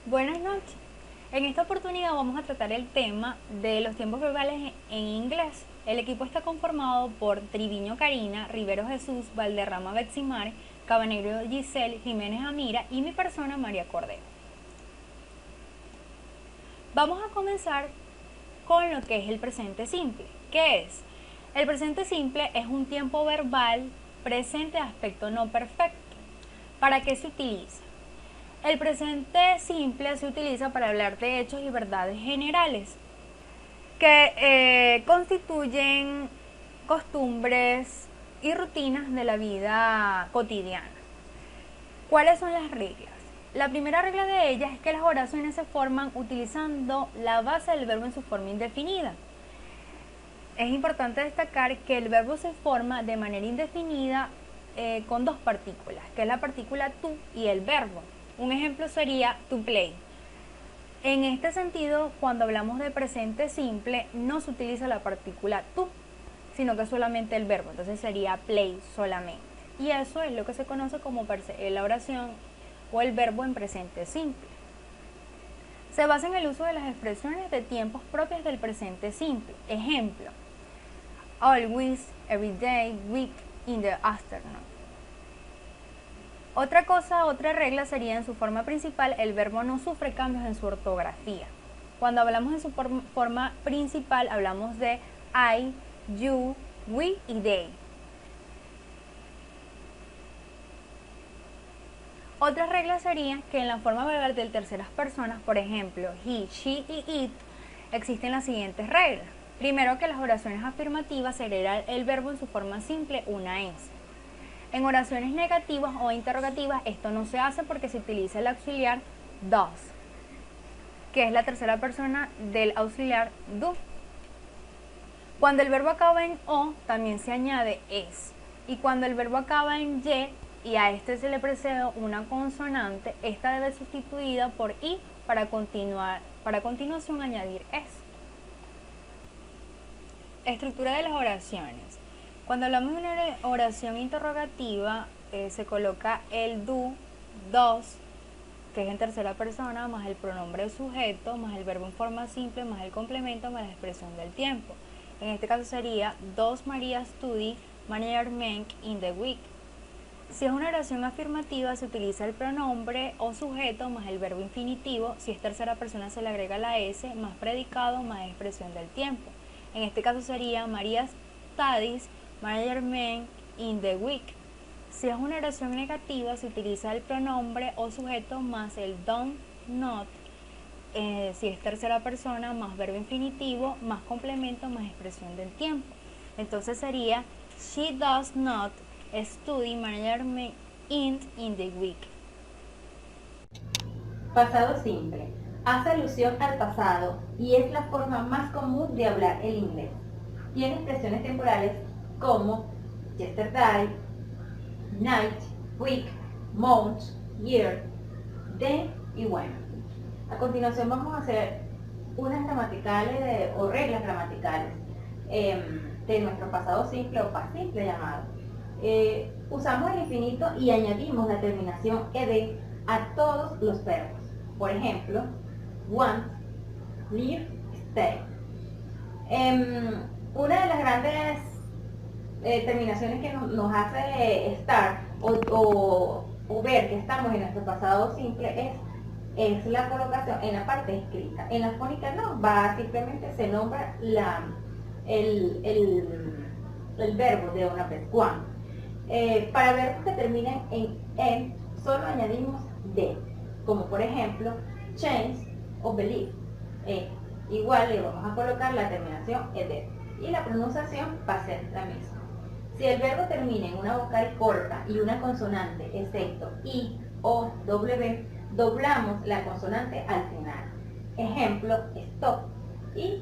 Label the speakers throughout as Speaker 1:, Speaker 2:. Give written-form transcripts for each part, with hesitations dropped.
Speaker 1: Buenas noches. En esta oportunidad vamos a tratar el tema de los tiempos verbales en inglés. El equipo está conformado por Triviño Karina, Rivero Jesús, Valderrama Beximar, Cabanero Giselle, Jiménez Amira y mi persona María Cordero. Vamos a comenzar con lo que es el presente simple. ¿Qué es? El presente simple es un tiempo verbal presente de aspecto no perfecto. ¿Para qué se utiliza? El presente simple se utiliza para hablar de hechos y verdades generales que constituyen costumbres y rutinas de la vida cotidiana. ¿Cuáles son las reglas? La primera regla de ellas es que las oraciones se forman utilizando la base del verbo en su forma indefinida. Es importante destacar que el verbo se forma de manera indefinida con dos partículas, que es la partícula to y el verbo. Un ejemplo sería to play. En este sentido, cuando hablamos de presente simple, no se utiliza la partícula to, sino que solamente el verbo. Entonces sería play solamente. Y eso es lo que se conoce como la oración o el verbo en presente simple. Se basa en el uso de las expresiones de tiempos propias del presente simple. Ejemplo: always, every day, week, in the afternoon. Otra regla sería en su forma principal, el verbo no sufre cambios en su ortografía. Cuando hablamos en su forma principal, hablamos de I, you, we y they. Otra regla sería que en la forma verbal de terceras personas, por ejemplo, he, she y it, existen las siguientes reglas. Primero, que las oraciones afirmativas se hereda el verbo en su forma simple una S. En oraciones negativas o interrogativas esto no se hace porque se utiliza el auxiliar does, que es la tercera persona del auxiliar do. Cuando el verbo acaba en o, también se añade es. Y cuando el verbo acaba en y a este se le precede una consonante, esta debe ser sustituida por i para a continuación añadir es. Estructura de las oraciones. Cuando hablamos de una oración interrogativa, se coloca el do, does, que es en tercera persona, más el pronombre sujeto, más el verbo en forma simple, más el complemento, más la expresión del tiempo. En este caso sería: does Maria study management in the week? Si es una oración afirmativa, se utiliza el pronombre o sujeto más el verbo infinitivo. Si es tercera persona, se le agrega la S más predicado más expresión del tiempo. En este caso sería: Maria studies management in the week. Si es una oración negativa, se utiliza el pronombre o sujeto más el don't, not. Si es tercera persona, más verbo infinitivo, más complemento, más expresión del tiempo. Entonces sería: she does not study management in the week.
Speaker 2: Pasado simple. Hace alusión al pasado y es la forma más común de hablar el inglés. Tiene expresiones temporales como yesterday, night, week, month, year, day y when. A continuación vamos a hacer unas gramaticales o reglas gramaticales de nuestro pasado simple o past simple llamado. Usamos el infinito y añadimos la terminación ed a todos los verbos. Por ejemplo, want, live, stay. Una de las grandes terminaciones que nos hace estar o ver que estamos en nuestro pasado simple es la colocación en la parte escrita. En la fónica no, simplemente se nombra el verbo de una vez, want. Para verbos que terminen en, solo añadimos de, como por ejemplo change o believe. Igual le vamos a colocar la terminación ed y la pronunciación va a ser la misma. Si el verbo termina en una vocal corta y una consonante, excepto i, o, w, doblamos la consonante al final. Ejemplo, stop. Y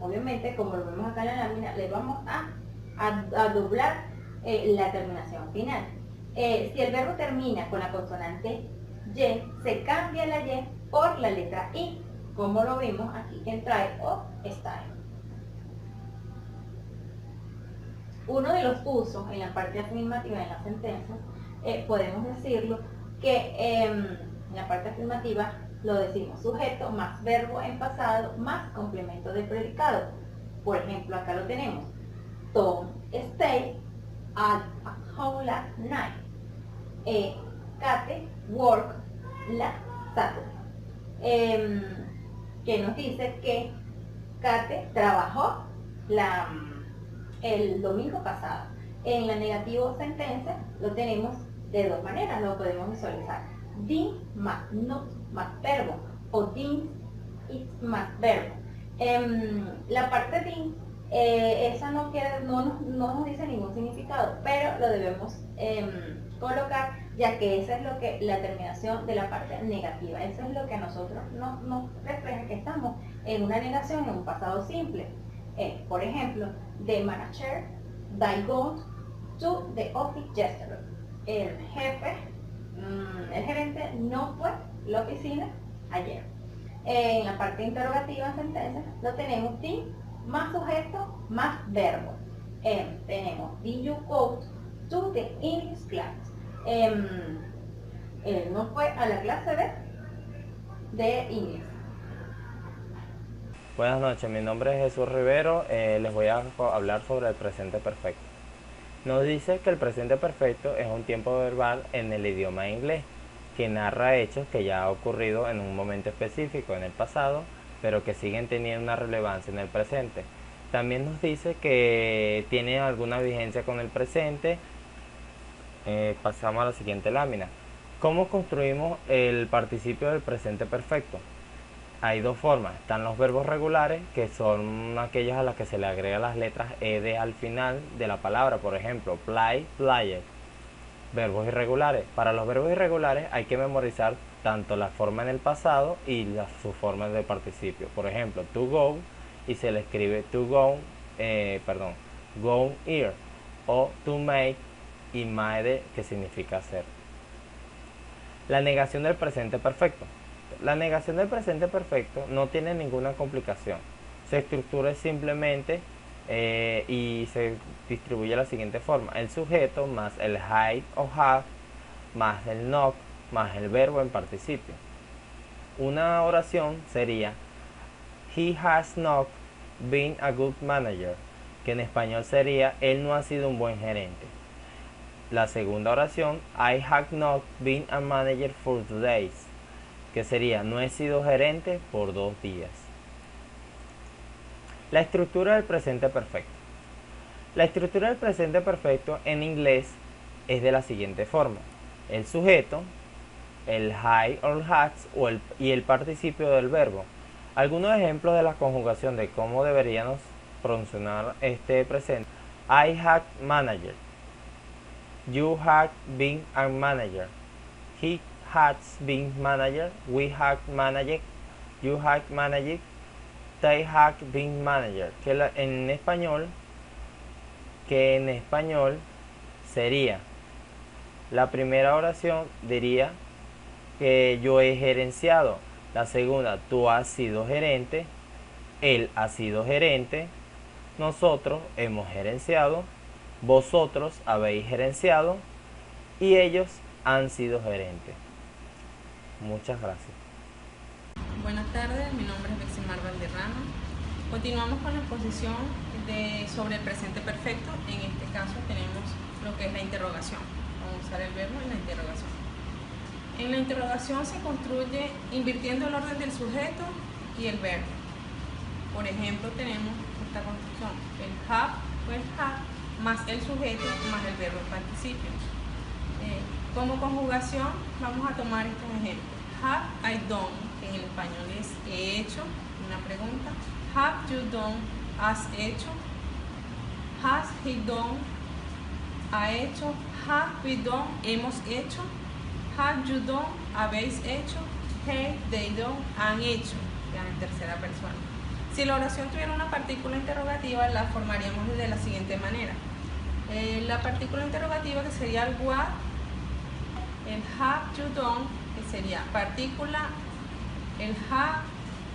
Speaker 2: obviamente, como lo vemos acá en la lámina, le vamos a doblar la terminación final. Si el verbo termina con la consonante y, se cambia la y por la letra i, como lo vimos aquí en try o style. Uno de los usos en la parte afirmativa de las sentencias, podemos decirlo que en la parte afirmativa lo decimos sujeto más verbo en pasado más complemento de predicado. Por ejemplo, acá lo tenemos. Tom stayed at home last night. Kate worked last Saturday. Que nos dice que Kate trabajó el domingo pasado. En la negativo sentence lo tenemos de dos maneras, lo podemos visualizar. Did más not más verbo o did it más verbo. La parte did, esa no nos dice ningún significado, pero lo debemos colocar, ya que esa es lo que la terminación de la parte negativa, eso es lo que a nosotros nos refleja que estamos en una negación en un pasado simple. Por ejemplo, the manager they go to the office yesterday. El jefe, el gerente no fue a la oficina ayer. En la parte interrogativa en sentencia lo tenemos did más sujeto más verbo. Tenemos did you go to the English class. Él no fue a la clase de inglés.
Speaker 3: Buenas noches, mi nombre es Jesús Rivero, les voy a hablar sobre el presente perfecto. Nos dice que el presente perfecto es un tiempo verbal en el idioma inglés, que narra hechos que ya han ocurrido en un momento específico en el pasado, pero que siguen teniendo una relevancia en el presente. También nos dice que tiene alguna vigencia con el presente. Pasamos a la siguiente lámina. ¿Cómo construimos el participio del presente perfecto? Hay dos formas. Están los verbos regulares, que son aquellos a los que se le agrega las letras ed al final de la palabra. Por ejemplo, play, played. Verbos irregulares. Para los verbos irregulares hay que memorizar tanto la forma en el pasado y su forma de participio. Por ejemplo, to go, y se le escribe to go, go here. O to make, y made, que significa hacer. La negación del presente perfecto. La negación del presente perfecto no tiene ninguna complicación. Se estructura simplemente y se distribuye de la siguiente forma. El sujeto más el had o have más el not más el verbo en participio. Una oración sería He has not been a good manager, que en español sería él no ha sido un buen gerente. La segunda oración, I have not been a manager for 2 days, que sería no he sido gerente por 2 días. La estructura del presente perfecto. La estructura del presente perfecto en inglés es de la siguiente forma. El sujeto, el had or has y el participio del verbo. Algunos ejemplos de la conjugación de cómo deberíamos pronunciar este presente. I had manager. You had been a manager. He has been manager. We had managed. You had managed. They had been manager. Que en español sería, la primera oración diría que yo he gerenciado. La segunda, tú has sido gerente. Él ha sido gerente. Nosotros hemos gerenciado. Vosotros habéis gerenciado y ellos han sido gerentes. Muchas gracias.
Speaker 4: Buenas tardes, mi nombre es Beximar Valderrama. Continuamos con la exposición sobre el presente perfecto. En este caso tenemos lo que es la interrogación. Vamos a usar el verbo en la interrogación. En la interrogación se construye invirtiendo el orden del sujeto y el verbo. Por ejemplo, tenemos esta construcción, el have o el have más el sujeto más el verbo en participio. Como conjugación vamos a tomar estos ejemplos. Have I done, que en el español es he hecho, una pregunta. Have you done, has hecho. Has he done, ha hecho. Have we done, hemos hecho. Have you done, habéis hecho. Have they done, han hecho, ya en tercera persona. Si la oración tuviera una partícula interrogativa, la formaríamos de la siguiente manera. La partícula interrogativa, que sería el what, el have you done, que sería partícula, el have,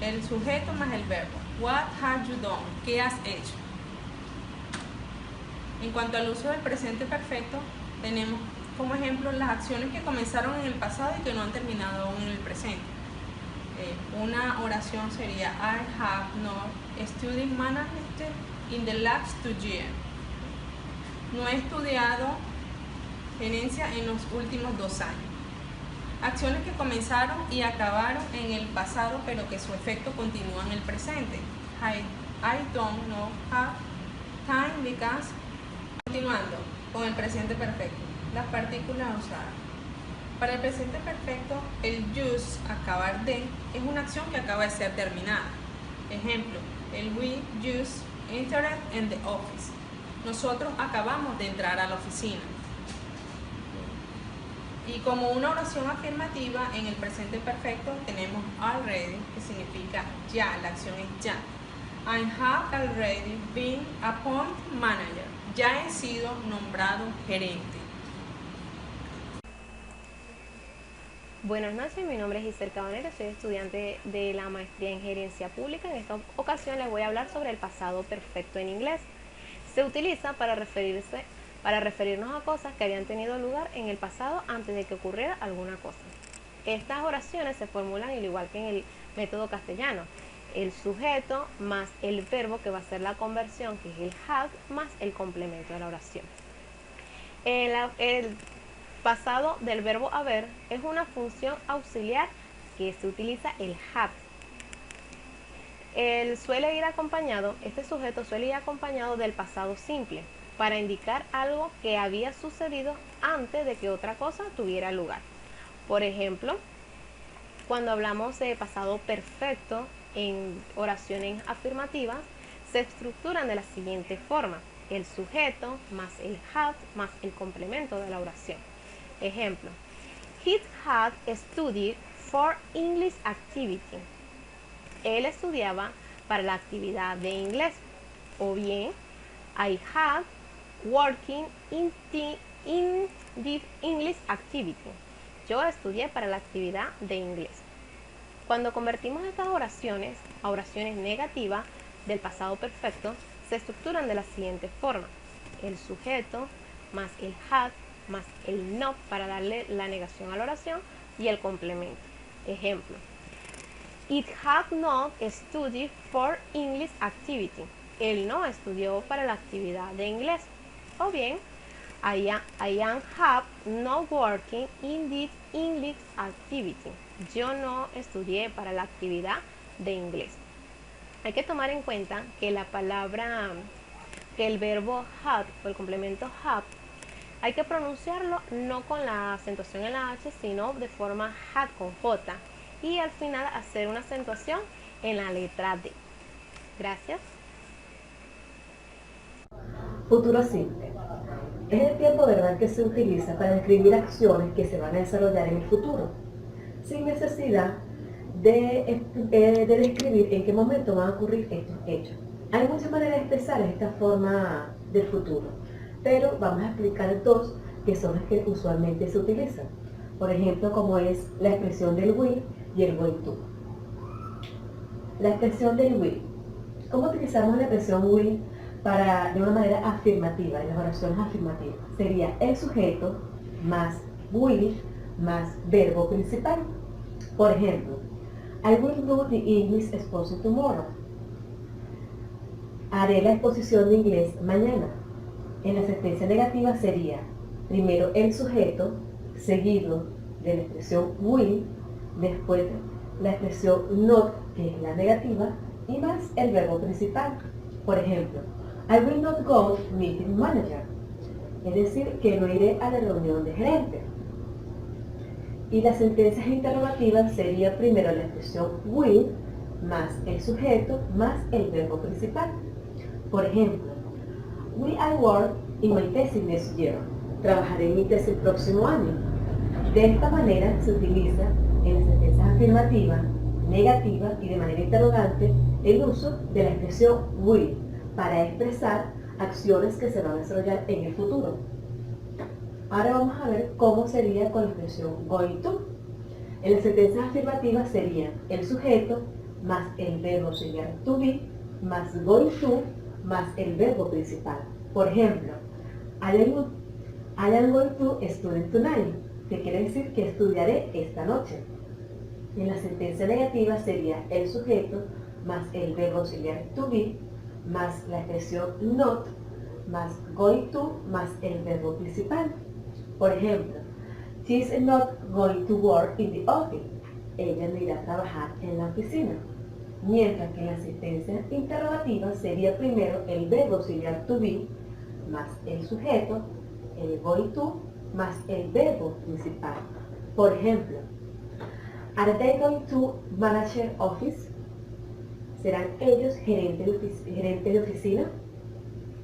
Speaker 4: el sujeto más el verbo. What have you done? ¿Qué has hecho? En cuanto al uso del presente perfecto, tenemos como ejemplo las acciones que comenzaron en el pasado y que no han terminado aún en el presente. una oración sería I have not studied management in the last 2 years. No he estudiado gerencia en los últimos 2 años. Acciones que comenzaron y acabaron en el pasado, pero que su efecto continúa en el presente. I don't know have time because. Continuando con el presente perfecto. Las partículas usadas. Para el presente perfecto, el use, acabar de, es una acción que acaba de ser terminada. Ejemplo, el we just entered in the office. Nosotros acabamos de entrar a la oficina. Y como una oración afirmativa, en el presente perfecto tenemos already, que significa ya, la acción es ya. I have already been appointed manager. Ya he sido nombrado gerente.
Speaker 5: Buenas noches, mi nombre es Giselle Cabanero, soy estudiante de la maestría en gerencia pública. En esta ocasión les voy a hablar sobre el pasado perfecto en inglés. Se utiliza para referirnos a cosas que habían tenido lugar en el pasado antes de que ocurriera alguna cosa. Estas oraciones se formulan al igual que en el método castellano. El sujeto más el verbo, que va a ser la conversión, que es el have, más el complemento de la oración. El pasado del verbo haber es una función auxiliar que se utiliza el have. Este sujeto suele ir acompañado del pasado simple para indicar algo que había sucedido antes de que otra cosa tuviera lugar. Por ejemplo, cuando hablamos de pasado perfecto en oraciones afirmativas, se estructuran de la siguiente forma: el sujeto más el have más el complemento de la oración. Ejemplo, he had studied for English activity. Él estudiaba para la actividad de inglés. O bien, I had working in the English activity. Yo estudié para la actividad de inglés. Cuando convertimos estas oraciones a oraciones negativas del pasado perfecto, se estructuran de la siguiente forma: el sujeto más el had más el not para darle la negación a la oración y el complemento. Ejemplo, it had not studied for English activity. Él no estudió para la actividad de inglés. O bien, I am have not working in this English activity. Yo no estudié para la actividad de inglés. Hay que tomar en cuenta que el verbo had o el complemento have, hay que pronunciarlo no con la acentuación en la H, sino de forma had con J, y al final hacer una acentuación en la letra D. Gracias.
Speaker 6: Futuro simple. Es el tiempo verbal que se utiliza para describir acciones que se van a desarrollar en el futuro, sin necesidad de describir en qué momento van a ocurrir estos hechos. Hay muchas maneras de expresar esta forma del futuro, pero vamos a explicar dos que son las que usualmente se utilizan. Por ejemplo, como es la expresión del will y el going to. La expresión del will. ¿Cómo utilizamos la expresión will de una manera afirmativa, en las oraciones afirmativas? Sería el sujeto más will más verbo principal. Por ejemplo, I will do the English exposition tomorrow. Haré la exposición de inglés mañana. En la sentencia negativa sería primero el sujeto, seguido de la expresión will, después la expresión not, que es la negativa, y más el verbo principal. Por ejemplo, I will not go to meeting manager. Es decir, que no iré a la reunión de gerente. Y las sentencias interrogativas sería primero la expresión will, más el sujeto, más el verbo principal. Por ejemplo, will I work in my thesis next year? Trabajaré en mi tesis el próximo año. De esta manera se utiliza en las sentencias afirmativas, negativas y de manera interrogante el uso de la expresión will para expresar acciones que se van a desarrollar en el futuro. Ahora vamos a ver cómo sería con la expresión going to. En las sentencias afirmativas sería el sujeto más el verbo auxiliar to be más going to más el verbo principal. Por ejemplo, I am going to study tonight, que quiere decir que estudiaré esta noche. En la sentencia negativa sería el sujeto más el verbo auxiliar to be más la expresión not más going to más el verbo principal. Por ejemplo, she is not going to work in the office. Ella no irá a trabajar en la oficina. Mientras que en la sentencia interrogativa sería primero el verbo auxiliar to be más el sujeto, el going to, más el verbo principal. Por ejemplo, are they going to manager office? ¿Serán ellos gerentes de oficina?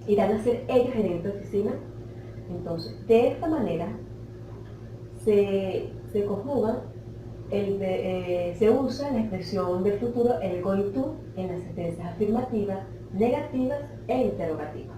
Speaker 6: ¿Irán a ser ellos gerentes de oficina? Entonces, de esta manera se conjuga, se usa la expresión del futuro, el going to, en las sentencias afirmativas, negativas e interrogativas.